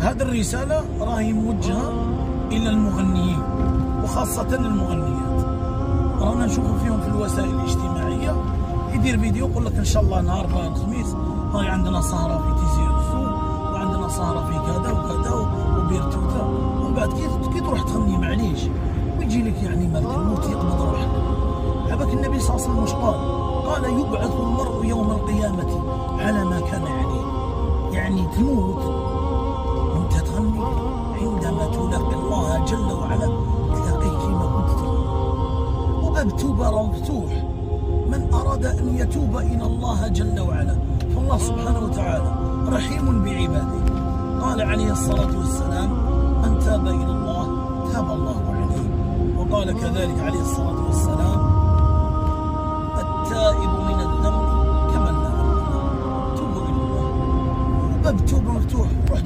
هذه الرسالة راهي موجهة إلى المغنيين وخاصة المغنيات. رانا نشوفوا فيهم في الوسائل الاجتماعية يدير فيديو يقول لك إن شاء الله نهار الخميس راهي عندنا سهرة في تيزير الزو وعندنا سهرة في كذا وكذا وبيرتوتا، ومن بعد كي تروح تغني معليش ويجي لك يعني ملك الموت يقبض روحك. عباك النبي صلى الله عليه وسلم واش قال يبعث المرء يوم القيامة على ما كان عليه. يعني تموت وانت تغني عندما تلاقي الله جل وعلا تلاقيه كما كنت تغني. وباب التوبة راه مفتوح، من أراد أن يتوب إلى الله جل وعلا فالله سبحانه وتعالى رحيم بعباده. قال عليه الصلاة والسلام من تاب إلى الله تاب الله عليه. وقال كذلك عليه الصلاة والسلام التائب من الذنب كمن لا ذنب له. توبوا إلى الله، وباب التوبة مفتوح. روح